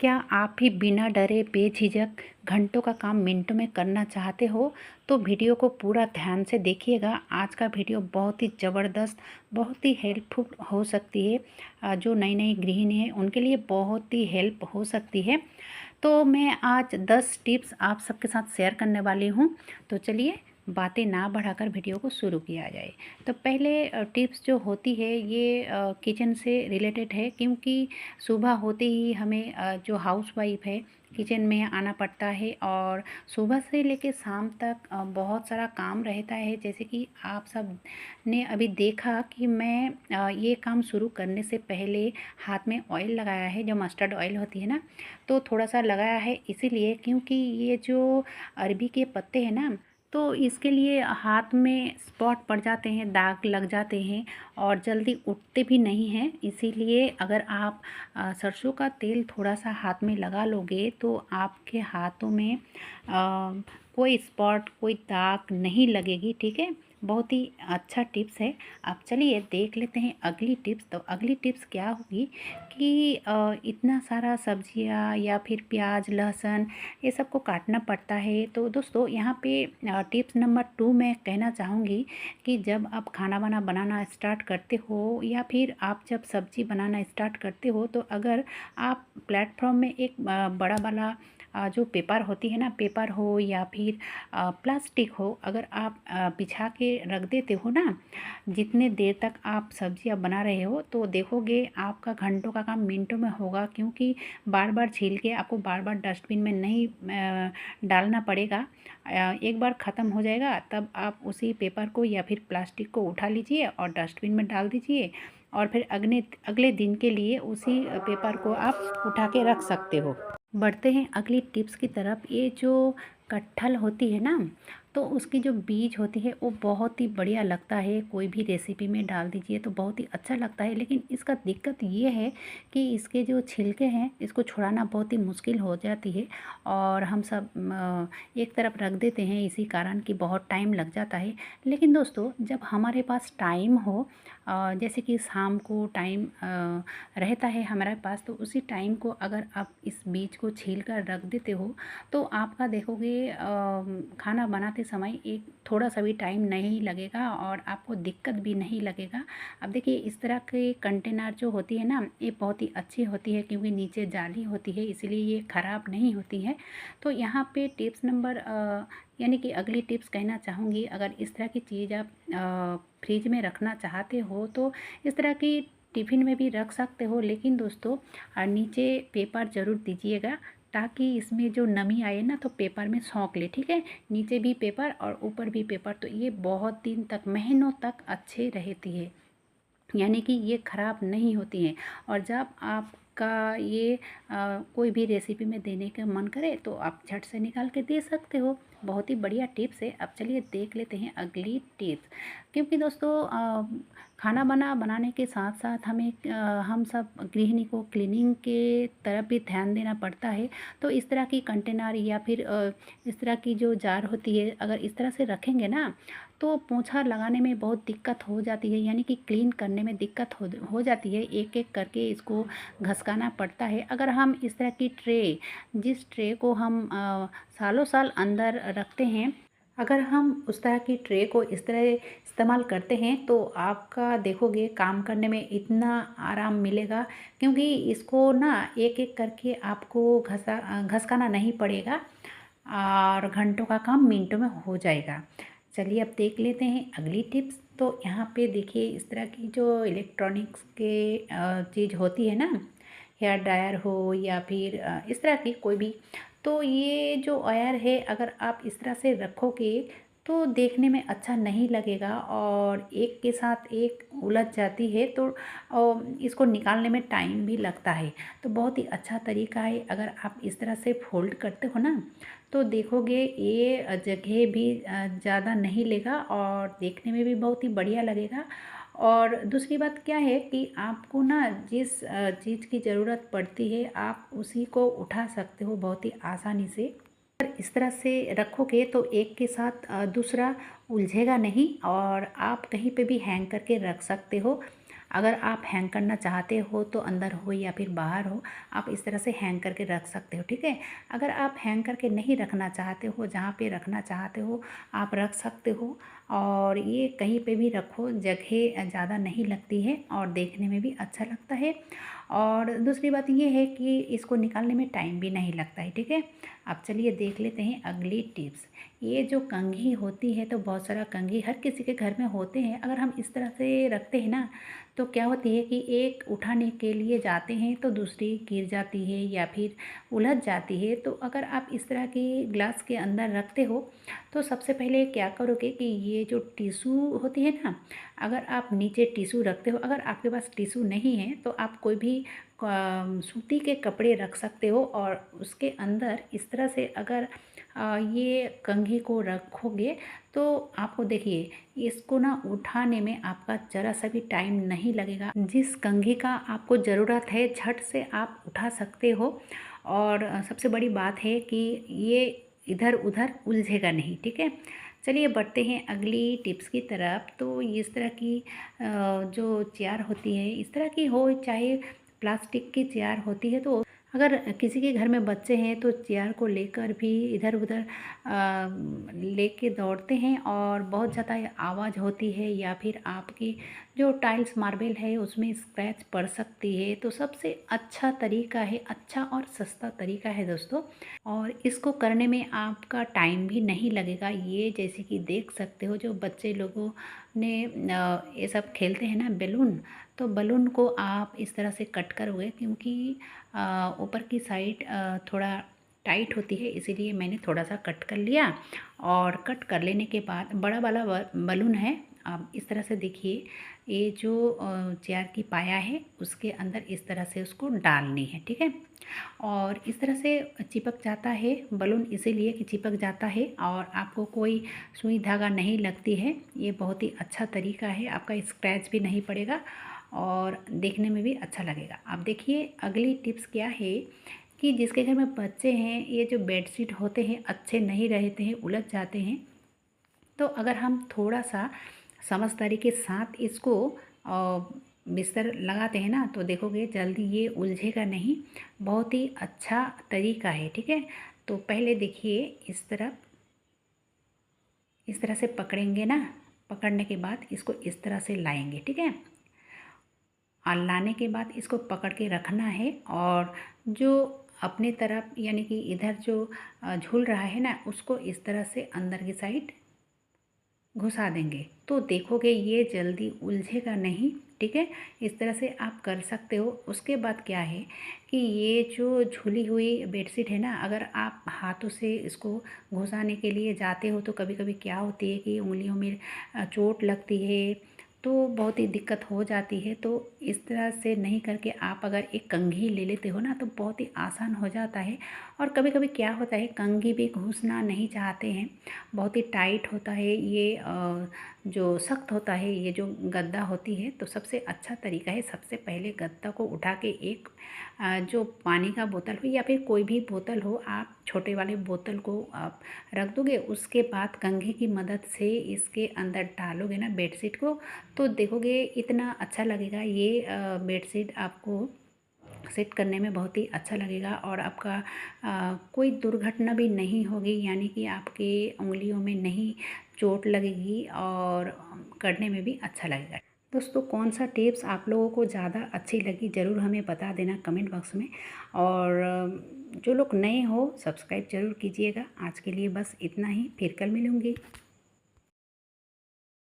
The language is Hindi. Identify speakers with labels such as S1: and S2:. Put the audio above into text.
S1: क्या आप भी बिना डरे बेझिझक घंटों का काम मिनटों में करना चाहते हो? तो वीडियो को पूरा ध्यान से देखिएगा। आज का वीडियो बहुत ही ज़बरदस्त, बहुत ही हेल्पफुल हो सकती है। जो नई नई गृहिणी है उनके लिए बहुत ही हेल्प हो सकती है। तो मैं आज 10 टिप्स आप सबके साथ शेयर करने वाली हूँ। तो चलिए बातें ना बढ़ाकर वीडियो को शुरू किया जाए। तो पहले टिप्स जो होती है ये किचन से रिलेटेड है, क्योंकि सुबह होते ही हमें जो हाउसवाइफ है किचन में आना पड़ता है और सुबह से लेके शाम तक बहुत सारा काम रहता है। जैसे कि आप सब ने अभी देखा कि मैं ये काम शुरू करने से पहले हाथ में ऑयल लगाया है, जो मस्टर्ड ऑयल होती है ना, तो थोड़ा सा लगाया है इसीलिए क्योंकि ये जो अरबी के पत्ते हैं ना, तो इसके लिए हाथ में स्पॉट पड़ जाते हैं, दाग लग जाते हैं और जल्दी उठते भी नहीं हैं। इसीलिए अगर आप सरसों का तेल थोड़ा सा हाथ में लगा लोगे तो आपके हाथों में कोई स्पॉट, कोई दाग नहीं लगेगी। ठीक है, बहुत ही अच्छा टिप्स है। अब चलिए देख लेते हैं अगली टिप्स। तो अगली टिप्स क्या होगी कि इतना सारा सब्जियां या फिर प्याज, लहसुन ये सब को काटना पड़ता है। तो दोस्तों यहाँ पे टिप्स नंबर 2 मैं कहना चाहूँगी कि जब आप खाना बनाना स्टार्ट करते हो या फिर आप जब सब्ज़ी बनाना स्टार्ट करते हो, तो अगर आप प्लेटफॉर्म में एक बड़ा वाला जो पेपर होती है ना, पेपर हो या फिर प्लास्टिक हो, अगर आप बिछा के रख देते हो ना, जितने देर तक आप सब्जियां बना रहे हो, तो देखोगे आपका घंटों का काम मिनटों में होगा। क्योंकि बार बार छील के आपको बार बार डस्टबिन में नहीं डालना पड़ेगा। एक बार ख़त्म हो जाएगा तब आप उसी पेपर को या फिर प्लास्टिक को उठा लीजिए और डस्टबिन में डाल दीजिए और फिर अगले अगले दिन के लिए उसी पेपर को आप उठा के रख सकते हो। बढ़ते हैं अगली टिप्स की तरफ। ये जो कटहल होती है ना, तो उसकी जो बीज होती है वो बहुत ही बढ़िया लगता है, कोई भी रेसिपी में डाल दीजिए तो बहुत ही अच्छा लगता है। लेकिन इसका दिक्कत ये है कि इसके जो छिलके हैं इसको छुड़ाना बहुत ही मुश्किल हो जाती है और हम सब एक तरफ रख देते हैं, इसी कारण कि बहुत टाइम लग जाता है। लेकिन दोस्तों जब हमारे पास टाइम हो, जैसे कि शाम को टाइम रहता है हमारे पास, तो उसी टाइम को अगर आप इस बीज को छील कर रख देते हो तो आपका देखोगे खाना बनाते समय एक थोड़ा सा भी टाइम नहीं लगेगा और आपको दिक्कत भी नहीं लगेगा। अब देखिए इस तरह के कंटेनर जो होती है ना, ये बहुत ही अच्छी होती है क्योंकि नीचे जाली होती है, इसलिए ये ख़राब नहीं होती है। तो यहाँ पे टिप्स नंबर यानी कि अगली टिप्स कहना चाहूँगी, अगर इस तरह की चीज़ आप फ्रिज में रखना चाहते हो तो इस तरह की टिफ़िन में भी रख सकते हो। लेकिन दोस्तों नीचे पेपर ज़रूर दीजिएगा ताकि इसमें जो नमी आए ना तो पेपर में सोख ले। ठीक है, नीचे भी पेपर और ऊपर भी पेपर, तो ये बहुत दिन तक, महीनों तक अच्छे रहती है, यानी कि ये ख़राब नहीं होती हैं। और जब आपका ये कोई भी रेसिपी में देने का मन करे तो आप झट से निकाल के दे सकते हो। बहुत ही बढ़िया टिप्स है। अब चलिए देख लेते हैं अगली टिप्स। क्योंकि दोस्तों खाना बनाने के साथ साथ हमें हम सब गृहिणी को क्लीनिंग के तरफ भी ध्यान देना पड़ता है। तो इस तरह की कंटेनर या फिर इस तरह की जो जार होती है, अगर इस तरह से रखेंगे ना तो पोंछा लगाने में बहुत दिक्कत हो जाती है, यानी कि क्लीन करने में दिक्कत हो जाती है। एक एक करके इसको घसकाना पड़ता है। अगर हम इस तरह की ट्रे, जिस ट्रे को हम सालों साल अंदर रखते हैं, अगर हम उस तरह की ट्रे को इस तरह इस्तेमाल करते हैं तो आपका देखोगे काम करने में इतना आराम मिलेगा, क्योंकि इसको ना एक एक करके आपको घसकाना नहीं पड़ेगा और घंटों का काम मिनटों में हो जाएगा। चलिए अब देख लेते हैं अगली टिप्स। तो यहाँ पे देखिए इस तरह की जो इलेक्ट्रॉनिक्स के चीज़ होती है ना, हेयर ड्रायर हो या फिर इस तरह की कोई भी, तो ये जो वायर है अगर आप इस तरह से रखोगे तो देखने में अच्छा नहीं लगेगा और एक के साथ एक उलझ जाती है, तो इसको निकालने में टाइम भी लगता है। तो बहुत ही अच्छा तरीका है, अगर आप इस तरह से फोल्ड करते हो ना तो देखोगे ये जगह भी ज़्यादा नहीं लेगा और देखने में भी बहुत ही बढ़िया लगेगा। और दूसरी बात क्या है कि आपको ना जिस चीज़ की ज़रूरत पड़ती है आप उसी को उठा सकते हो बहुत ही आसानी से। अगर इस तरह से रखोगे तो एक के साथ दूसरा उलझेगा नहीं और आप कहीं पे भी हैंग करके रख सकते हो। अगर आप हैंग करना चाहते हो तो अंदर हो या फिर बाहर हो, आप इस तरह से हैंग करके रख सकते हो, ठीक है। अगर आप हैंग करके नहीं रखना चाहते हो, जहाँ पे रखना चाहते हो आप रख सकते हो। और ये कहीं पे भी रखो, जगह ज़्यादा नहीं लगती है और देखने में भी अच्छा लगता है। और दूसरी बात ये है कि इसको निकालने में टाइम भी नहीं लगता है, ठीक है। अब चलिए देख लेते हैं अगली टिप्स। ये जो कंघी होती है, तो बहुत सारा कंघी हर किसी के घर में होते हैं। अगर हम इस तरह से रखते हैं ना, तो क्या होती है कि एक उठाने के लिए जाते हैं तो दूसरी गिर जाती है या फिर उलझ जाती है। तो अगर आप इस तरह की ग्लास के अंदर रखते हो, तो सबसे पहले क्या करोगे कि ये जो टिश्यू होती है ना, अगर आप नीचे टिश्यू रखते हो, अगर आपके पास टिश्यू नहीं है तो आप कोई भी सूती के कपड़े रख सकते हो और उसके अंदर इस तरह से अगर ये कंघी को रखोगे तो आपको देखिए इसको ना उठाने में आपका ज़रा सा भी टाइम नहीं लगेगा। जिस कंघी का आपको ज़रूरत है झट से आप उठा सकते हो। और सबसे बड़ी बात है कि ये इधर उधर उलझेगा नहीं, ठीक है। चलिए बढ़ते हैं अगली टिप्स की तरफ। तो इस तरह की जो चेयर होती है, इस तरह की हो चाहे प्लास्टिक की चेयर होती है, तो अगर किसी के घर में बच्चे हैं तो चेयर को लेकर भी इधर उधर लेके दौड़ते हैं और बहुत ज़्यादा आवाज़ होती है या फिर आपकी जो टाइल्स मार्बल है उसमें स्क्रैच पड़ सकती है। तो सबसे अच्छा तरीका है, अच्छा और सस्ता तरीका है दोस्तों, और इसको करने में आपका टाइम भी नहीं लगेगा। ये जैसे कि देख सकते हो जो बच्चे लोगों ने ये सब खेलते हैं ना बैलून, तो बलून को आप इस तरह से कट करोगे, क्योंकि ऊपर की साइड थोड़ा टाइट होती है, इसीलिए मैंने थोड़ा सा कट कर लिया। और कट कर लेने के बाद बड़ा वाला बलून है, आप इस तरह से देखिए ये जो चेयर की पाया है उसके अंदर इस तरह से उसको डालनी है, ठीक है। और इस तरह से चिपक जाता है बलून, इसीलिए कि चिपक जाता है और आपको कोई सुई धागा नहीं लगती है। ये बहुत ही अच्छा तरीका है, आपका स्क्रैच भी नहीं पड़ेगा और देखने में भी अच्छा लगेगा। अब देखिए अगली टिप्स क्या है कि जिसके घर में बच्चे हैं, ये जो बेडशीट होते हैं अच्छे नहीं रहते हैं, उलझ जाते हैं। तो अगर हम थोड़ा सा समझदारी के साथ इसको बिस्तर लगाते हैं ना, तो देखोगे जल्दी ये उलझेगा नहीं। बहुत ही अच्छा तरीका है, ठीक है। तो पहले देखिए इस तरह से पकड़ेंगे ना, पकड़ने के बाद इसको इस तरह से लाएंगे, ठीक है। और लाने के बाद इसको पकड़ के रखना है और जो अपने तरफ यानी कि इधर जो झूल रहा है ना, उसको इस तरह से अंदर की साइड घुसा देंगे, तो देखोगे ये जल्दी उलझेगा नहीं, ठीक है। इस तरह से आप कर सकते हो। उसके बाद क्या है कि ये जो झूली हुई बेडशीट है ना, अगर आप हाथों से इसको घुसाने के लिए जाते हो तो कभी कभी क्या होती है कि उंगलियों में चोट लगती है, तो बहुत ही दिक्कत हो जाती है। तो इस तरह से नहीं करके आप अगर एक कंघी ले लेते हो ना, तो बहुत ही आसान हो जाता है। और कभी कभी क्या होता है कंघी भी घुसना नहीं चाहते हैं, बहुत ही टाइट होता है ये, जो सख्त होता है ये जो गद्दा होती है। तो सबसे अच्छा तरीका है, सबसे पहले गद्दा को उठा के एक जो पानी का बोतल हो या फिर कोई भी बोतल हो, आप छोटे वाले बोतल को आप रख दोगे। उसके बाद कंघी की मदद से इसके अंदर डालोगे ना बेडशीट को, तो देखोगे इतना अच्छा लगेगा। ये बेडशीट आपको सेट करने में बहुत ही अच्छा लगेगा और आपका कोई दुर्घटना भी नहीं होगी, यानी कि आपकी उंगलियों में नहीं चोट लगेगी और करने में भी अच्छा लगेगा। दोस्तों कौन सा टिप्स आप लोगों को ज़्यादा अच्छी लगी ज़रूर हमें बता देना कमेंट बॉक्स में। और जो लोग नए हो सब्सक्राइब ज़रूर कीजिएगा। आज के लिए बस इतना ही, फिर कल मिलूँगी।